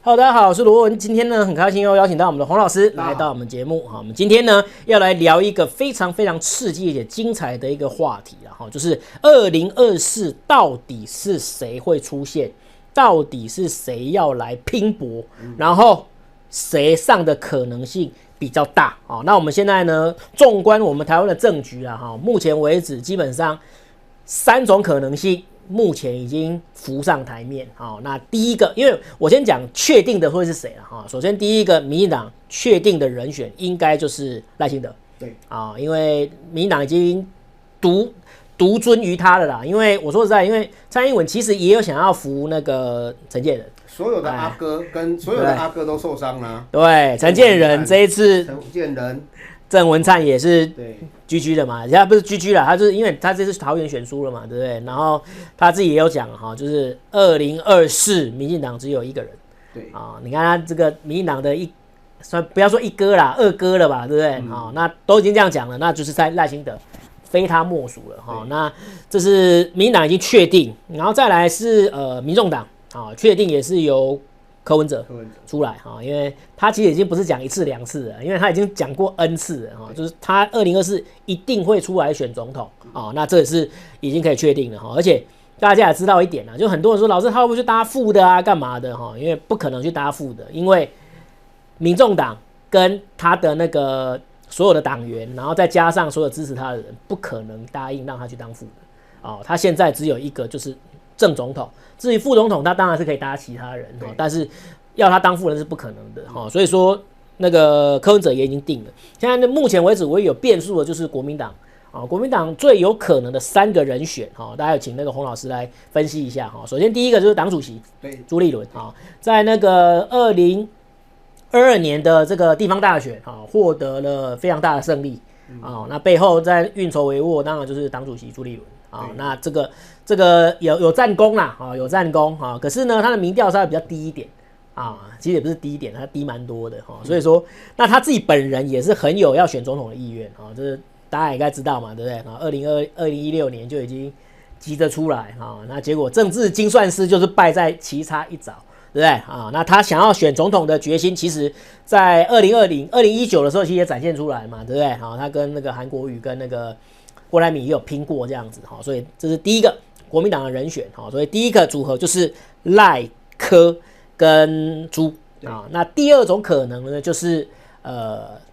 Hello， 大家好，我是罗文。今天呢，很开心又邀请到我们的洪老师来到我们节目。好，我们今天呢要来聊一个非常非常刺激且精彩的一个话题啦，哈，就是2024到底是谁会出现，到底是谁要来拼搏，然后谁上的可能性比较大。好，那我们现在呢，纵观我们台湾的政局啦，哈，目前为止基本上3种可能性。目前已经浮上台面。好，那第一个，因为我先讲确定的会是谁了哈。首先，第一个，民进党确定的人选应该就是赖清德。对啊，因为民进党已经独尊于他了啦。因为我说实在，因为蔡英文其实也有想要扶那个陈建仁，所有的阿哥跟所有的阿哥都受伤了。对，陈建仁这一次，陈建仁、郑文灿也是对。GG 的嘛，人家不是 GG 啦，他就是因为他这次桃园选输了嘛，对不对？然后他自己也有讲哈，就是2024民进党只有一个人，对啊，你看他这个民进党的不要说一哥啦，二哥了吧，对不对？好，那都已经这样讲了，那就是在赖清德，非他莫属了哈。那这是民进党已经确定，然后再来是民众党啊，确定也是由柯文哲出来哈，因为他其实已经不是讲1次2次了，因为他已经讲过 N 次了哈，就是他2024一定会出来选总统啊，那这也是已经可以确定了哈，而且大家也知道一点啊，就很多人说老师他会不会去搭副的啊，干嘛的哈？因为不可能去搭副的，因为民众党跟他的那个所有的党员，然后再加上所有支持他的人，不可能答应让他去当副的啊，他现在只有一个就是正总统。至于副总统，他当然是可以搭其他人，但是要他当副人是不可能的哈。所以说，那个柯文哲也已经定了。现在目前为止，唯一有变数的就是国民党啊。国民党最有可能的3个人选哈，大家有请那个洪老师来分析一下哈。首先第一个就是党主席朱立伦啊，在那个2022年的这个地方大选啊，获得了非常大的胜利啊。那背后在运筹帷幄，当然就是党主席朱立伦。啊，那这个有战功啦，啊，有战功啊，可是呢，他的民调稍微比较低一点啊，其实也不是低一点，他低蛮多的哈，所以说，那他自己本人也是很有要选总统的意愿啊，这是大家也应该知道嘛，对不对？啊，2016年就已经急着出来啊，那结果政治精算师就是败在棋差一早，对不对啊？那他想要选总统的决心，其实在2019的时候其实也展现出来嘛，对不对？啊，他跟那个韩国瑜跟那个郭台铭也有拼过这样子哈，所以这是第一个国民党的人选哈，所以第一个组合就是赖柯跟朱啊。那第二种可能呢，就是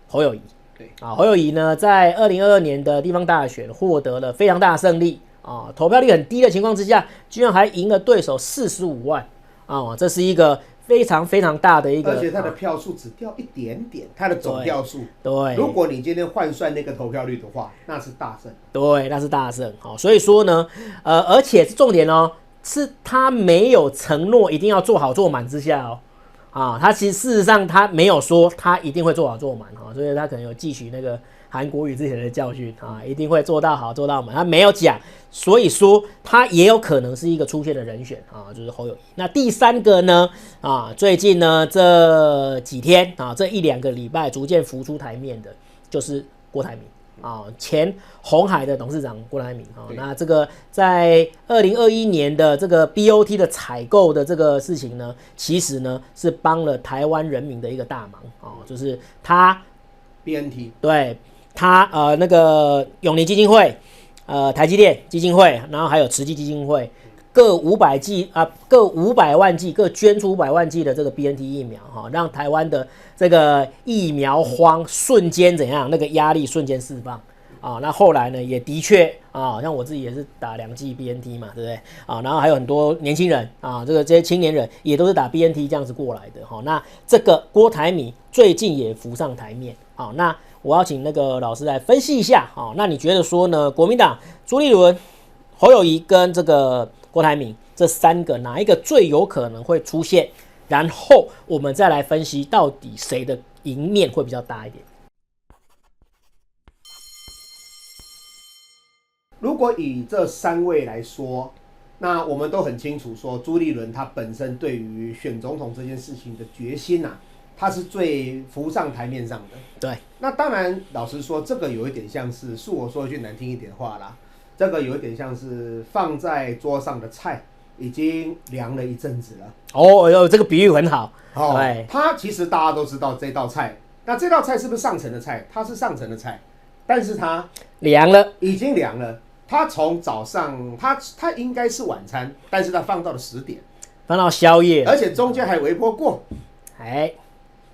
侯友宜，对啊，侯友宜呢在2022年的地方大选获得了非常大的胜利啊，投票率很低的情况之下，居然还赢了对手45万啊，这是一个非常非常大的一个，而且他的票数只掉一点点，他的总票数。对，如果你今天换算那个投票率的话，那是大胜。对，那是大胜。好，所以说呢，而且重点哦，是他没有承诺一定要做好做满之下哦，啊，他其实事实上他没有说他一定会做好做满哈，所以他可能有汲取那个韩国瑜之前的教训啊，一定会做到好做到满，他没有讲，所以说他也有可能是一个出现的人选啊，就是侯友宜。那第3个呢啊，最近呢这几天啊，这1-2个礼拜逐渐浮出台面的，就是郭台铭啊，前鸿海的董事长郭台铭啊，那这个在2021年的这个 BOT 的采购的这个事情呢，其实呢是帮了台湾人民的一个大忙啊，就是他 BNT 对。他那个永林基金会、台积电基金会，然后还有慈济基金会，各500万剂，各捐出500万剂的这个 BNT 疫苗哈，让台湾的这个疫苗荒瞬间怎样，那个压力瞬间释放啊。那后来呢，也的确啊，像我自己也是打2剂 BNT 嘛，对不对啊？然后还有很多年轻人啊，这些青年人也都是打 BNT 这样子过来的哈。那这个郭台铭最近也浮上台面啊，那我要请那个老师来分析一下，那你觉得说呢？国民党朱立伦、侯友宜跟这个郭台铭这3个哪一个最有可能会出现？然后我们再来分析到底谁的赢面会比较大一点。如果以这3位来说，那我们都很清楚说，朱立伦他本身对于选总统这件事情的决心啊，他是最浮上台面上的。对，那当然，老实说，这个有一点像是我说一句难听一点的话啦，这个有一点像是放在桌上的菜，已经凉了一阵子了。哦，这个比喻很好。对，它其实大家都知道这道菜，那这道菜是不是上层的菜？它是上层的菜，但是它凉了，已经凉了。它从早上，它应该是晚餐，但是它放到了10点，放到宵夜，而且中间还微波过。哎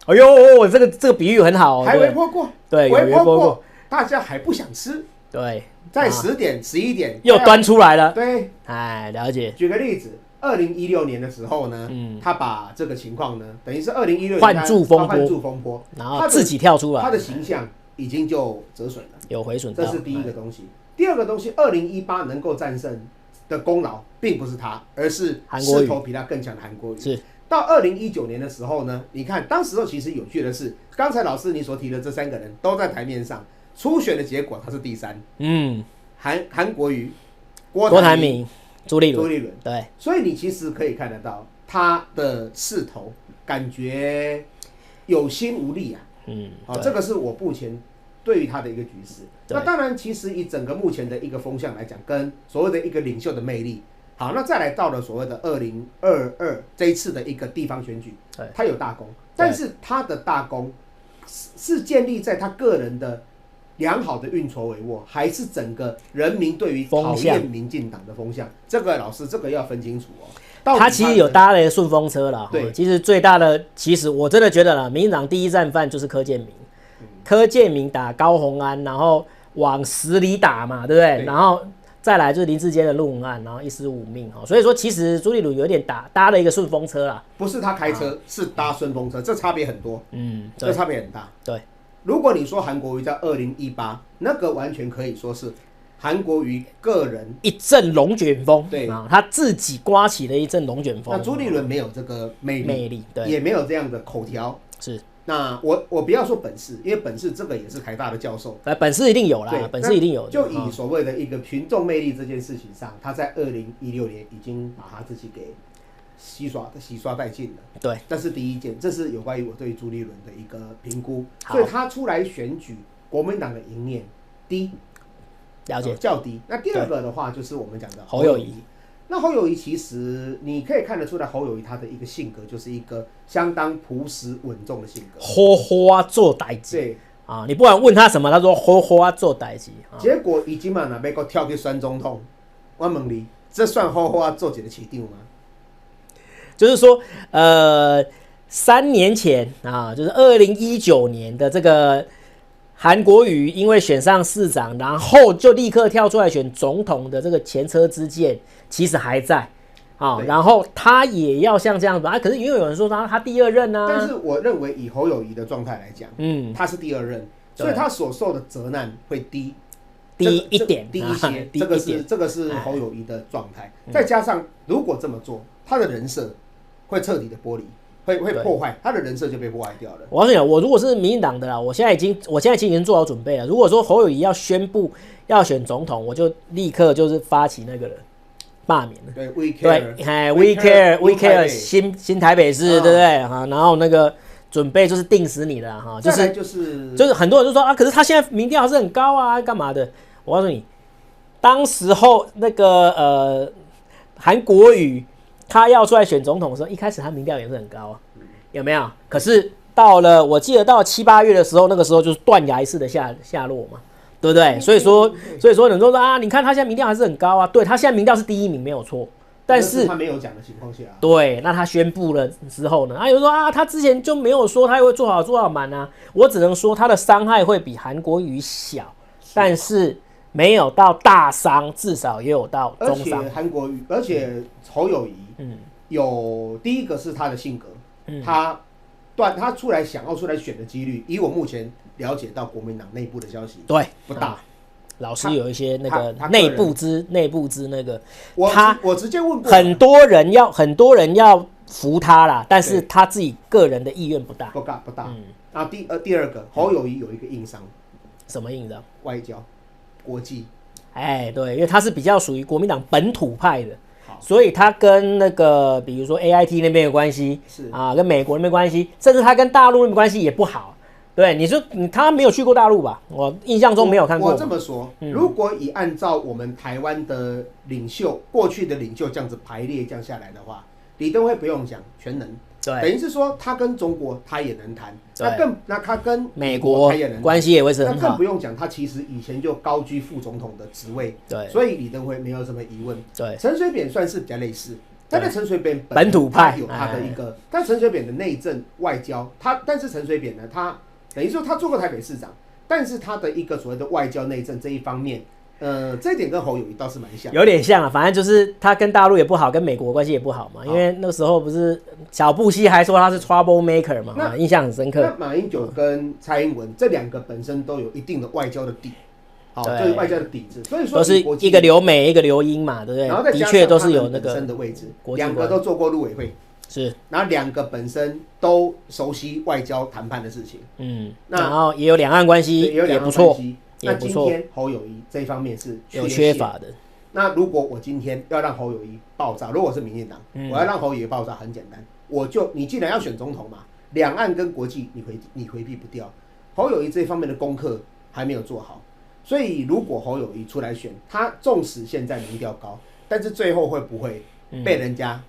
呦，这个比喻很好，还微波过，对，微波过，大家还不想吃，对，在10点、11点又端出来了，对，哎，了解。举个例子，2016年的时候呢，他把这个情况呢，等于是2016年换柱风波，然后自己跳出来，他的形象已经就折损了，有回损到，这是第一个东西。第二个东西，2018能够战胜的功劳并不是他，而是势头比他更强的韩国瑜。是。到2019年的时候呢，你看当时候其实有趣的是，刚才老师你所提的这3个人都在台面上，初选的结果他是第3，韩国瑜、郭台铭、朱立伦，对，所以你其实可以看得到他的势头，感觉有心无力啊。这个是我目前对于他的一个局势。那当然，其实以整个目前的一个风向来讲，跟所谓的一个领袖的魅力。好，那再来到了所谓的2022这一次的一个地方选举，他有大功，但是他的大功是建立在他个人的良好的运筹帷幄，还是整个人民对于讨厌民进党的风向？这个老师，这个要分清楚哦。他其实有搭了顺风车了，对，其实最大的，其实我真的觉得啦，民进党第一战犯就是柯建铭，柯建铭打高虹安，然后往死里打嘛，对不对？然后再来就是林志坚的论文案，然后一尸五命，所以说其实朱立伦有点搭了一个顺风车啦，不是他开车，是搭顺风车，这差别很多，这差别很大。对，如果你说韩国瑜在2018，那个完全可以说是韩国瑜个人一阵龙卷风，对啊，他自己刮起了一阵龙卷风。那朱立伦没有这个魅力，对，也没有这样的口条，是。那我不要说本事，因为本事这个也是台大的教授，本事一定有啦，本事一定有。就以所谓的一个群众魅力这件事情上，他在2016年已经把他自己给洗刷殆尽了。对，这是第一件，这是有关于我对朱立伦的一个评估。所以他出来选举，国民党的赢面低，了解，较低。那第二个的话，就是我们讲的侯友宜。那侯友宜其实你可以看得出来，侯友宜他的一个性格就是一个相当朴实稳重的性格，好好做代志。对啊，你不管问他什么，他说好好做代志。结果已经嘛，那要跳去选总统，我问你，这算好好做一个市长吗？就是说，3年前啊，就是2019年的这个韩国瑜，因为选上市长，然后就立刻跳出来选总统的这个前车之鉴，其实还在啊。然后他也要像这样子啊，可是因为有人说他第2任啊。但是我认为以侯友宜的状态来讲，他是第2任，所以他所受的责难会低一点，低一些。这个是侯友宜的状态，再加上如果这么做，他的人设会彻底的剥离。会破坏他的人设，就被破坏掉了。我告诉你，我如果是民进党的啦，我现在已经做好准备了。如果说侯友宜要宣布要选总统，我就立刻就是发起那个罢免了。对 ，We care 新台北市，对不对？然后那个准备就是定死你了哈，就是很多人就说啊，可是他现在民调还是很高啊，干嘛的？我告诉你，当时候那个韩国瑜。他要出来选总统的时候，一开始他民调也是很高啊，有没有？可是我记得到7、8月的时候，那个时候就是断崖式的下落嘛，对不对？所以说很多人说啊，你看他现在民调还是很高啊，对他现在民调是第1名没有错，但是他没有讲的情况下，对，那他宣布了之后呢，有人说啊，他之前就没有说他会做好满啊，我只能说他的伤害会比韩国瑜小，但是没有到大伤，至少也有到中伤。而且侯友宜。有第一个是他的性格，他想要出来选的几率，以我目前了解到国民党内部的消息，对，不大。老师有一些那个内部之那个，我直接问过，很多人要服他啦，但是他自己个人的意愿不大。然后第二个，侯友宜有一个硬伤，什么硬伤？外交、国际。对，因为他是比较属于国民党本土派的。所以他跟那个，比如说 AIT 那边有关系，是啊，跟美国那边关系，甚至他跟大陆那边关系也不好，对对，你说他没有去过大陆吧？我印象中没有看过。我这么说，如果以按照我们台湾的领袖过去的领袖这样子排列这样下来的话，李登辉不用讲全能，对，等于是说他跟中国他也能谈，那他跟美国他也能谈关系也维持很好，那更不用讲，他其实以前就高居副总统的职位，对，所以李登辉没有什么疑问。对，陈水扁算是比较类似。但是陈水扁本土派有他的一个，但陈水扁的内政外交，但是陈水扁呢，他等于说他做过台北市长，但是他的一个所谓的外交内政这一方面，这一点跟侯友宜倒是蛮像，有点像啊。反正就是他跟大陆也不好，跟美国关系也不好嘛。因为那个时候不是小布希还说他是 trouble maker 嘛，印象很深刻。那马英九跟蔡英文这两个本身都有一定的外交的底。就是外交的底子，所以说都是一个留美，一个留英嘛，对不对？然后再加上都是有那个本身的位置，两个都做过陆委会，是，然后两个本身都熟悉外交谈判的事情，然后也有两岸关系，也不错。那今天侯友宜这一方面是有缺乏的。那如果我今天要让侯友宜爆炸，如果我是民进党，我要让侯友宜爆炸，很简单，你既然要选总统嘛，两岸跟国际你回避不掉，侯友宜这一方面的功课还没有做好。所以，如果侯友宜出来选，他纵使现在民调高，但是最后会不会被人家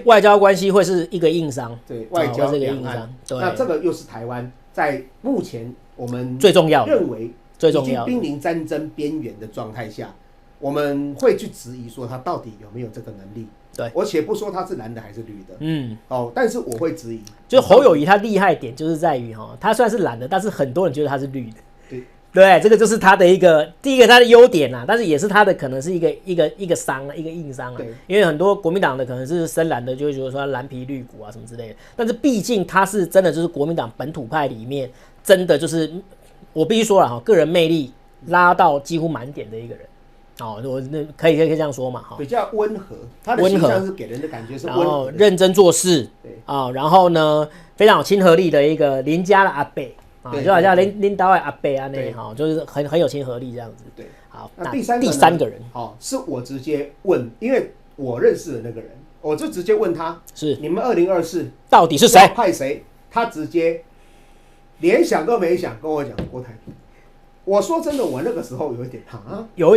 外交关系会是一个硬伤？对，外交两岸，那这个又是台湾在目前我们最重要认为已经濒临战争边缘的状态下，我们会去质疑说他到底有没有这个能力。对，我且不说他是蓝的还是绿的，但是我会质疑，就侯友宜他厉害点就是在于他虽然是蓝的，但是很多人觉得他是绿的。对，这个就是他的第一个他的优点但是也是他的可能是一个伤一个硬伤因为很多国民党的可能是深蓝的，就会觉得说他蓝皮绿骨什么之类的，但是毕竟他是真的就是国民党本土派里面真的就是我必须说了个人魅力拉到几乎满点的一个人。我那可以这样说嘛，比较温和，他的形象是给人的感觉是温和，然后认真做事，然后呢非常有亲和力的一个邻家的阿伯。就好像领导的阿伯啊就是很有亲和力这样子。对，好，那第三个人，是我直接问，因为我认识的那个人，我就直接问他，是你们2024到底是谁？派谁？他直接连想都没想跟我讲郭台铭。我说真的，我那个时候有一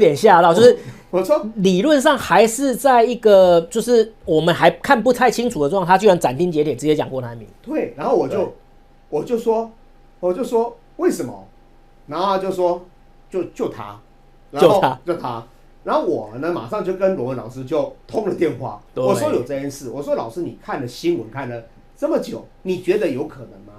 点吓到，就是我说理论上还是在一个就是我们还看不太清楚的状况，他居然斩钉截铁直接讲郭台铭。对，然后我就说为什么？然后他就说就他，然后我呢马上就跟罗文老师就通了电话，我说有这件事，我说老师你看了新闻看了这么久，你觉得有可能吗？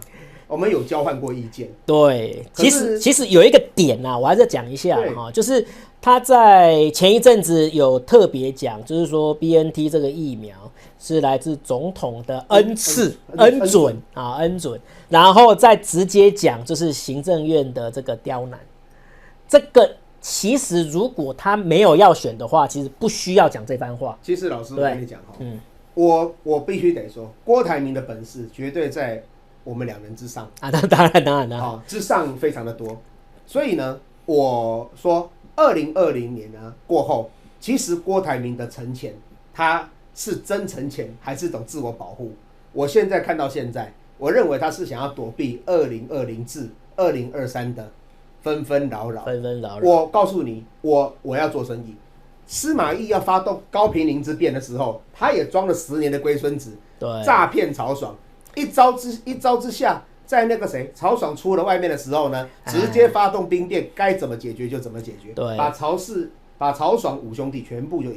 我们有交换过意见。对，其实有一个点我还是讲一下就是他在前一阵子有特别讲，就是说 BNT 这个疫苗是来自总统的恩赐、恩准，然后再直接讲就是行政院的这个刁难。这个其实如果他没有要选的话，其实不需要讲这番话。其实老师我跟你讲我必须得说，郭台铭的本事绝对在我们两人之上当然之上非常的多。所以呢，我说2020年呢过后，其实郭台铭的沉潜，他是真沉潜还是种自我保护？我现在看到现在，我认为他是想要躲避2020至2023的纷纷扰扰。我告诉你，我要做生意。司马懿要发动高平陵之变的时候，他也装了10年的龟孙子，诈骗曹爽，一招之下，在那个曹爽出了外面的时候呢，直接发动兵变，该怎么解决就怎么解决，把曹爽5兄弟全部就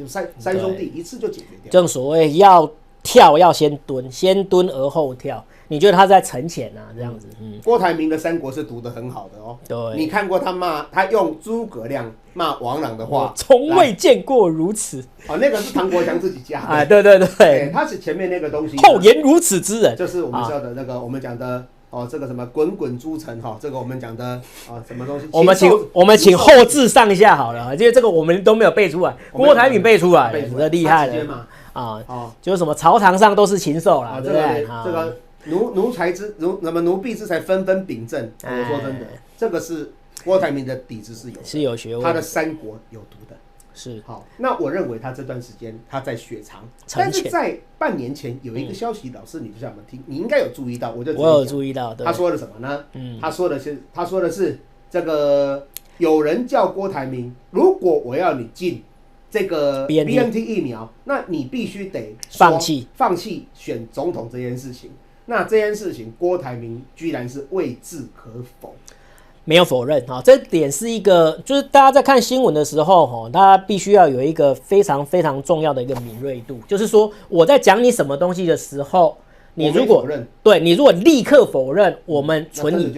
三兄弟一次就解决掉。正所谓要跳要先蹲，先蹲而后跳。你觉得他在沉潜这样子？郭台铭的三国是读得很好的对，你看过他用诸葛亮骂王朗的话，从未见过如此。那个是唐国强自己加的。对，他是前面那个东西。厚颜如此之人，就是我们说的那个，我们讲的这个什么滚滚诸城这个我们讲的什么东西？我们请后置上一下好了，因为这个我们都没有背出来，郭台铭背出来，这厉害了就是什么朝堂上都是禽兽啦，对不对？这个。奴婢之才纷纷秉正。我说真的，这个是郭台铭的底子是有学问，他的三国有读的。是好，那我认为他这段时间他在雪藏，但是在半年前有一个消息，老师你不知道有没有听？你应该有注意到，我有注意到，他说了什么呢？他说的是这个有人叫郭台铭，如果我要你进这个 BNT 疫苗，那你必须得放弃选总统这件事情。那这件事情，郭台铭居然是未置可否。没有否认啊，这点是一个，就是大家在看新闻的时候，大家必须要有一个非常非常重要的一个敏锐度，就是说我在讲你什么东西的时候，你如果对你如果立刻否认，我们存疑，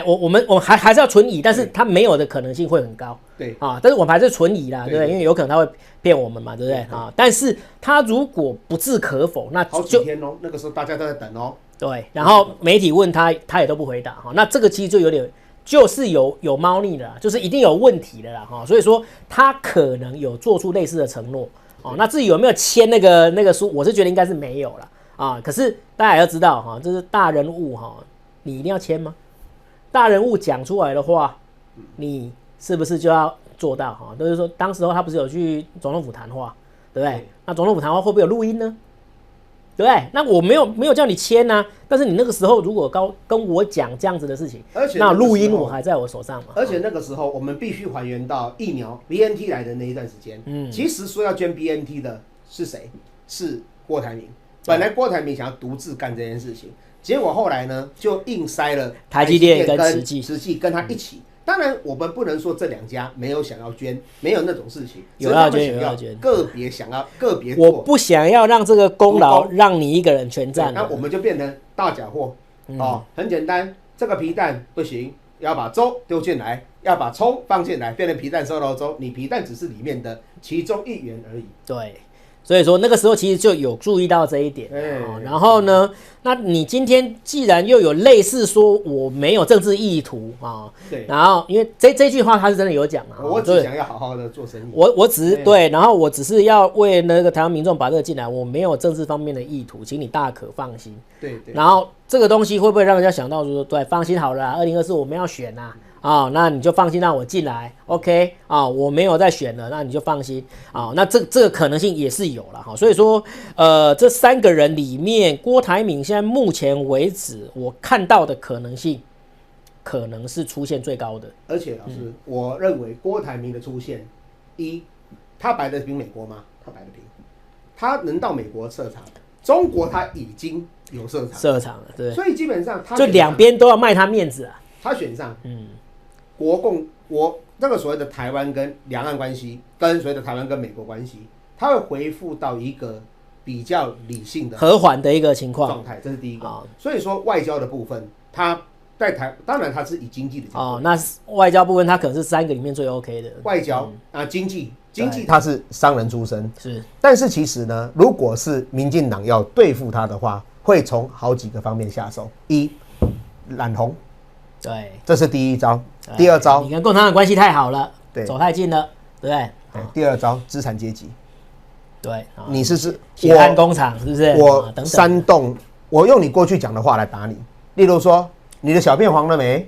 我们还是要存疑，但是它没有的可能性会很高，对啊，但是我们还是存疑啦，对不对？因为有可能他会骗我们嘛，对不对啊？但是他如果不置可否，那好几天哦，那个时候大家都在等哦，对，然后媒体问他，他也都不回答，那这个其实就有点。就是有猫腻的啦，就是一定有问题的啦，所以说他可能有做出类似的承诺，那至于有没有签那个书，我是觉得应该是没有啦啊。可是大家也要知道这是大人物你一定要签吗？大人物讲出来的话，你是不是就要做到就是说，当时候他不是有去总统府谈话，对不对？那总统府谈话会不会有录音呢？对不对？那我没有叫你签啊，但是你那个时候如果跟我讲这样子的事情，那录音我还在我手上嘛。而且那个时候我们必须还原到疫苗 BNT 来的那一段时间。其实说要捐 BNT 的是谁？是郭台铭。本来郭台铭想要独自干这件事情，结果后来呢，就硬塞了台积电跟慈济跟他一起。当然，我们不能说这两家没有想要捐，没有那种事情，有要捐，个别想要个别做。我不想要让这个功劳让你一个人全占，那我们就变成大假货。很简单，这个皮蛋不行，要把粥丢进来，要把葱放进来，变成皮蛋瘦肉粥。你皮蛋只是里面的其中一员而已。对。所以说那个时候其实就有注意到这一点，然后呢，那你今天既然又有类似说我没有政治意图对，然后因为这句话他是真的有讲嘛，我只想要好好的做生意，我只是对，然后我只是要为那个台湾民众把这个进来，我没有政治方面的意图，请你大可放心。对，然后这个东西会不会让人家想到说，对，放心好了，2024我们要选那你就放心让我进来 ，OK 我没有再选了，那你就放心那这个可能性也是有了所以说这3个人里面，郭台铭现在目前为止我看到的可能性，可能是出现最高的。而且老师，我认为郭台铭的出现，他摆得平美国吗？他摆得平，他能到美国设厂，中国他已经有设厂了，对，所以基本上他就两边都要卖他面子他选上，国那个所谓的台湾跟两岸关系，跟所谓的台湾跟美国关系，它会恢复到一个比较理性的、和缓的一个情况状态，这是第一个。所以说外交的部分，它在当然它是以经济的角度那外交部分它可能是3个里面最 OK 的。外交经济他是商人出身，是，但是其实呢，如果是民进党要对付他的话，会从好几个方面下手。染红。对，这是第一招。第二招，你跟共产党关系太好了，对，走太近了，对不对？第二招，资产阶级。对，你是血汗工厂，是不是？我煽动，我用你过去讲的话来打你。例如说，你的小便黄了没？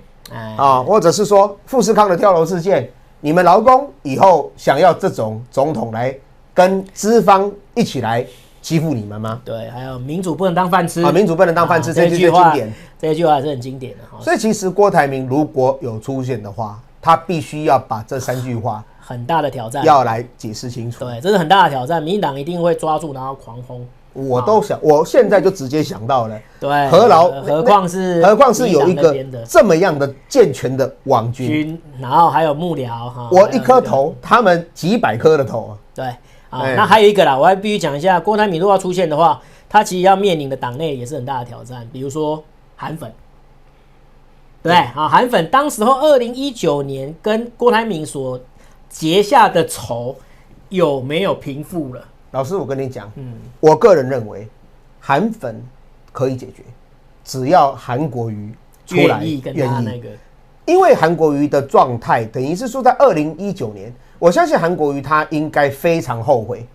或者是说富士康的跳楼事件，你们劳工以后想要这种总统来跟资方一起来欺负你们吗？对，还有民主不能当饭吃民主不能当饭吃，这句话经典，这一句话是很经典的。所以其实郭台铭如果有出现的话，他必须要把这3句话很大的挑战要来解释清楚。对，这是很大的挑战，民进党一定会抓住，然后狂轰。我现在就直接想到了，对，何况是有一个这么样的健全的网军，然后还有幕僚我一颗头，他们几百颗的头对。那还有一个啦，我还必须讲一下，郭台铭如果要出现的话，他其实要面临的党内也是很大的挑战，比如说韩粉，对韩粉当时候2019年跟郭台铭所结下的仇有没有平复了？老师，我跟你讲，我个人认为韩粉可以解决，只要韩国瑜出来愿意跟他那个，因为韩国瑜的状态等于是说在2019年。我相信韩国瑜他应该非常后悔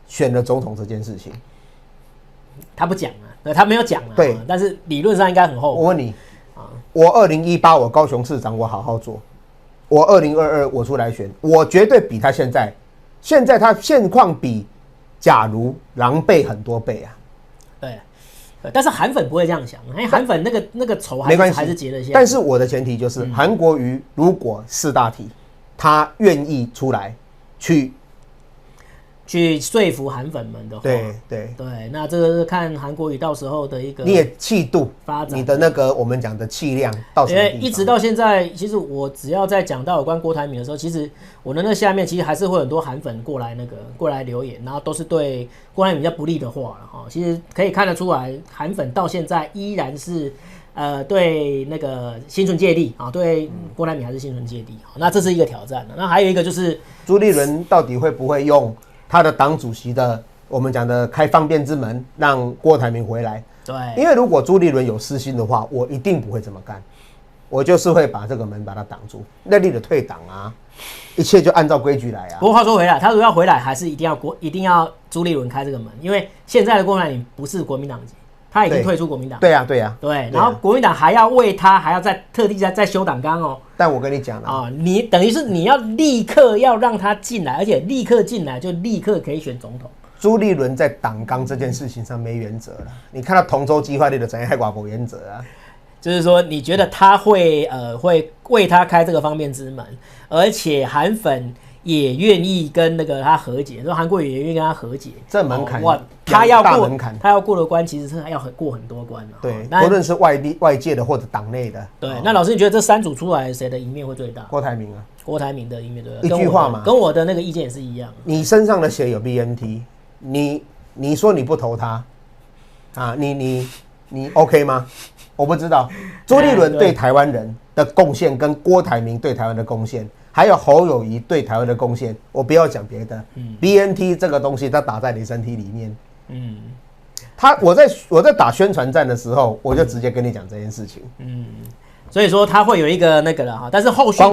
选了总统这件事情。他不讲他没有讲对，但是理论上应该很后悔。我问你我2018我高雄市长我好好做，我2022我出来选，我绝对比他现在现在它现况比假如狼狈很多倍啊。对，但是韩粉不会这样想，因为韩粉那个仇还是结得下。但是我的前提就是韩国瑜如果四大体，他愿意出来去说服韩粉们的话，对，那这个是看韩国瑜到时候的一个你也气度发展，你的那个我们讲的气量到什么地方？因为一直到现在，其实我只要在讲到有关郭台铭的时候，其实我的那下面其实还是会有很多韩粉过来留言，然后都是对郭台铭比较不利的话了哈。其实可以看得出来，韩粉到现在依然是对那个心存芥蒂啊，对郭台铭还是心存芥蒂。那这是一个挑战。那还有一个就是朱立伦到底会不会用他的党主席的我们讲的开方便之门，让郭台铭回来？对，因为如果朱立伦有私心的话，我一定不会这么干，我就是会把这个门把它挡住，内力的退党啊，一切就按照规矩来啊。不过话说回来，他如果要回来，还是一定要朱立伦开这个门，因为现在的郭台铭不是国民党籍，他已经退出国民党。对啊，然后国民党还要为他还要特地再修党纲哦。但我跟你讲啊，你等于是你要立刻要让他进来，而且立刻进来就立刻可以选总统。朱立伦在党纲这件事情上没原则了，你看到同舟计划里的怎样还寡不原则啊？就是说，你觉得他会为他开这个方便之门，而且韩粉也愿意跟他和解，说韩国瑜也愿意跟他和解，这门槛哇，他要过的关其实是要过很多关的。对，不论是外界的或者党内的。对，那老师你觉得这三组出来谁的赢面会最大？郭台铭啊，郭台铭的赢面最大。一句话嘛，跟我的那个意见也是一样。你身上的血有 BNT， 你说你不投他啊？你 OK 吗？我不知道。朱立伦对台湾人的贡献，跟郭台铭对台湾的贡献，还有侯友宜对台湾的贡献，我不要讲别的。BNT 这个东西，它打在你身体里面。我在打宣传战的时候，我就直接跟你讲这件事情。所以说他会有一个那个了哈，但是后续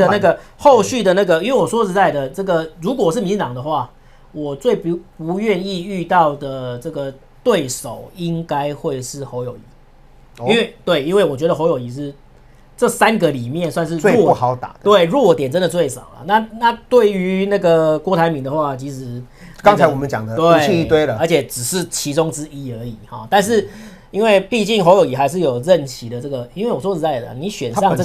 的那个，因为我说实在的，这个如果是民进党的话，我最不愿意遇到的这个对手应该会是侯友宜，因为我觉得侯友宜是这三个里面算是最不好打的，对，弱点真的最少了。那对于那个郭台铭的话，其实刚才我们讲的武器一堆了，而且只是其中之一而已哈。但是因为毕竟侯友宜还是有任期的这个，因为我说实在的，你选上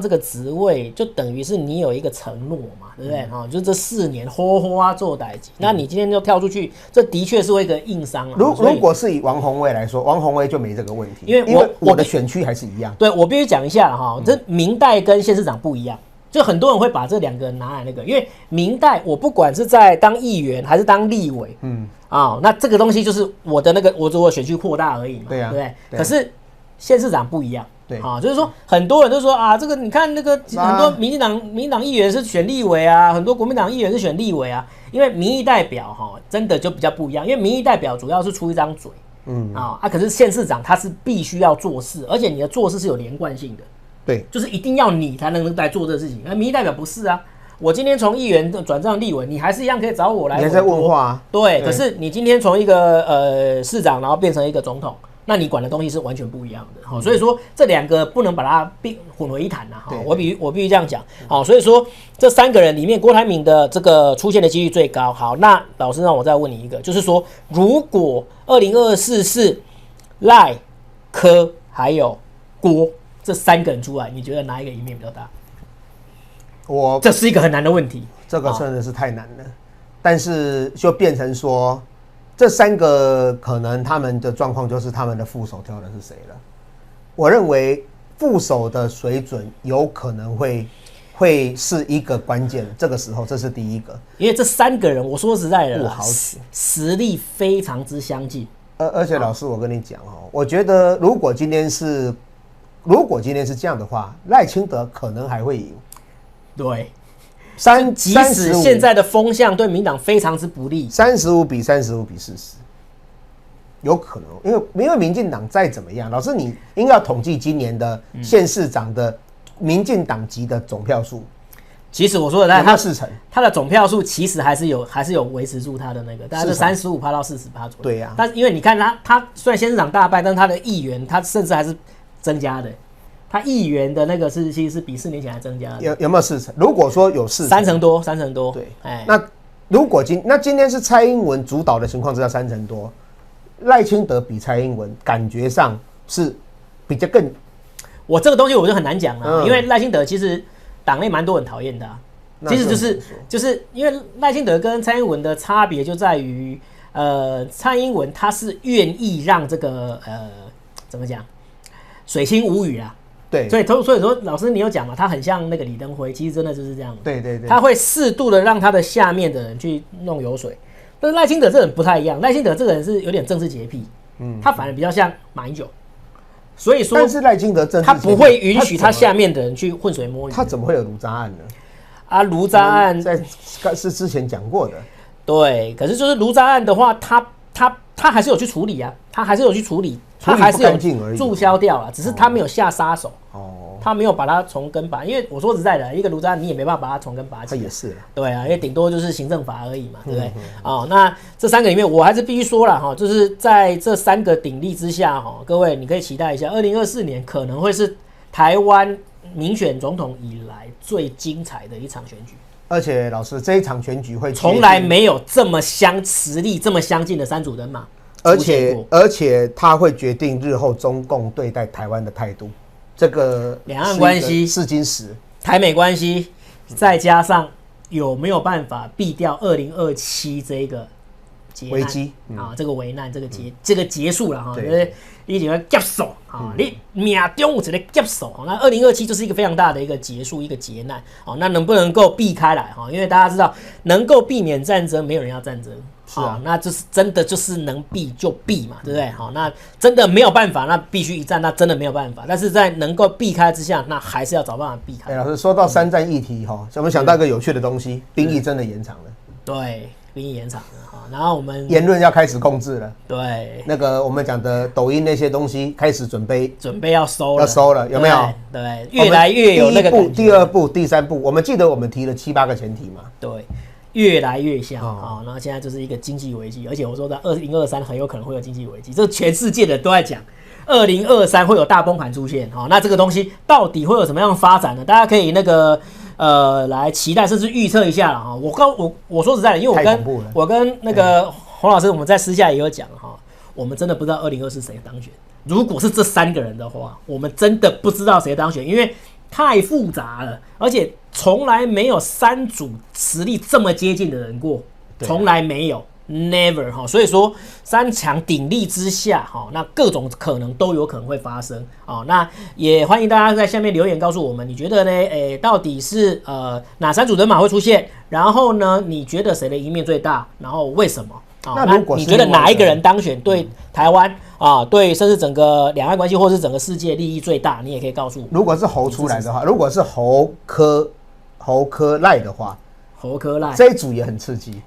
这个职位，就等于是你有一个承诺嘛，对不对？就这4年花做代志，那你今天就跳出去，这的确是会一个硬伤。如果是以王宏威来说，王宏威就没这个问题，因为我的选区还是一样。对，我必须讲一下哈，这民代跟县市长不一样。就很多人会把这两个拿来那个，因为民代我不管是在当议员还是当立委，那这个东西就是我的那个我选区扩大而已嘛，对不对？可是县市长不一样，对啊，就是说很多人都说啊，这个你看那个很多民进党议员是选立委啊，很多国民党议员是选立委啊，因为民意代表真的就比较不一样，因为民意代表主要是出一张嘴，可是县市长他是必须要做事，而且你的做事是有连贯性的。对，就是一定要你才能来做这个事情。那民意代表不是啊，我今天从议员转战立委，你还是一样可以找我来。你还在问话啊？对，可是你今天从一个市长，然后变成一个总统，那你管的东西是完全不一样的。所以说这两个不能把它混为一谈呐。我必须这样讲。所以说这3个人里面，郭台铭的这个出现的几率最高。好，那老师让我再问你一个，就是说，如果2024是赖、柯还有郭这3个人出来，你觉得哪一个赢面比较大？这是一个很难的问题，这个真的是太难了。但是就变成说，这3个可能他们的状况就是他们的副手挑的是谁了。我认为副手的水准有可能会是一个关键，这个时候这是第一个，因为这3个人我说实在的不好取，实力非常之相近。而且老师，我跟你讲我觉得如果今天是这样的话，赖清德可能还会赢。对，即使现在的风向对民党非常之不利，35比40，有可能，因为民进党再怎么样，老师你应该要统计今年的县市长的民进党籍的总票数。其实我说的，他的总票数其实还是有维持住他的那个，大概是35%到40%左右。对呀，但是因为你看他虽然县市长大败，但是他的议员他甚至还是增加的。他议员的那个其实是比4年前还增加的。有没有4成？如果说有4成，三成多。对，那如果今天是蔡英文主导的情况之下3成多，赖清德比蔡英文感觉上是比较更，我这个东西我就很难讲了，因为赖清德其实党内蛮多人讨厌的、啊，其实就是因为赖清德跟蔡英文的差别就在于，蔡英文他是愿意让这个怎么讲，水清无鱼啊。对，所以说，老师你有讲嘛，他很像那个李登辉，其实真的就是这样。对，他会适度的让他的下面的人去弄油水，但是赖清德这人不太一样，赖清德这个人是有点政治洁癖，他反而比较像马英九，所以说，但是赖清德政治他不会允许他下面的人去浑水摸鱼。他怎么会有卢渣案呢？啊，卢渣案是之前讲过的。对，可是就是卢渣案的话，他还是有去处理啊，他还是有注销掉了，只是他没有下杀手。他没有把它从根拔，因为我说实在的，一个卢渣案你也没办法把它从根拔起。他也是啦。对啊，因为顶多就是行政法而已嘛，对不对？那这3个里面，我还是必须说了哈，就是在这3个鼎立之下哈，各位你可以期待一下，2024年可能会是台湾民选总统以来最精彩的一场选举。而且老师，这一场选举会从来没有这么实力这么相近的3组人马，而且他会决定日后中共对待台湾的态度。这个两岸关系、试金石、台美关系，再加上有没有办法避掉2027这个危机这个危难，这个结束了哈，就是你就要接手啊，你命中有一个接手，那2027就是一个非常大的一个结束，一个劫难，那能不能够避开来哈？因为大家知道，能够避免战争，没有人要战争。那就是真的就是能避就避嘛，对不对？好，那真的没有办法，那必须一战，那真的没有办法。但是在能够避开之下，那还是要找办法避开。老师说到3战议题哈，我们想到一个有趣的东西，兵役真的延长了。对，兵役延长了哈，然后我们言论要开始控制了。对，那个我们讲的抖音那些东西开始准备要收了，有没有？对，越来越有那个感觉。第2步、第3步，我们记得我们提了7、8个前提嘛。对。越来越像然后现在就是一个经济危机，而且我说的2023很有可能会有经济危机，这全世界的都在讲2023会有大崩盘出现那这个东西到底会有什么样的发展呢？大家可以来期待甚至预测一下啦我说实在的，因为我跟那个洪老师我们在私下也有讲我们真的不知道2024谁当选。如果是这3个人的话，我们真的不知道谁当选，因为太复杂了，而且从来没有3组实力这么接近的人过，从来没有 ，never 哈。所以说3强鼎立之下那各种可能都有可能会发生那也欢迎大家在下面留言告诉我们，你觉得呢？到底是哪3组人马会出现？然后呢，你觉得谁的赢面最大？然后为什么？那你觉得哪一个人当选对台湾对甚至整个两岸关系或是整个世界利益最大？你也可以告诉我。如果是侯出来的话，如果是侯科赖的话，侯科赖这一组也很刺激，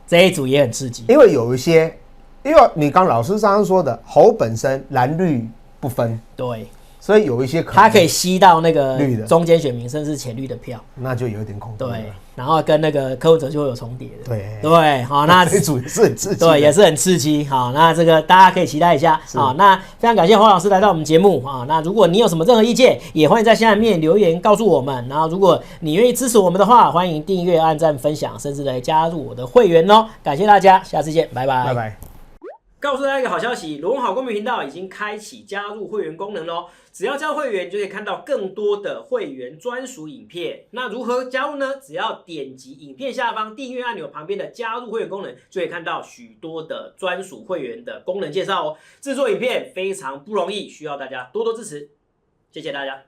因为有一些，因为你刚老师刚刚说的，侯本身蓝绿不分，对。所以有一些他可以吸到那个中间选民甚至浅绿的票，那就有点恐怖。对，然后跟那个柯文哲就会有重叠的。对，好，那这组也是很刺激。对，也是很刺激。好，那这个大家可以期待一下。好，那非常感谢黄老师来到我们节目那如果你有什么任何意见，也欢迎在下面留言告诉我们。然后，如果你愿意支持我们的话，欢迎订阅、按赞、分享，甚至来加入我的会员哦。感谢大家，下次见，拜拜。拜拜。告诉大家一个好消息，罗文好公民频道已经开启加入会员功能咯。只要加入会员，就可以看到更多的会员专属影片。那如何加入呢？只要点击影片下方订阅按钮旁边的加入会员功能，就可以看到许多的专属会员的功能介绍哦。制作影片非常不容易，需要大家多多支持，谢谢大家。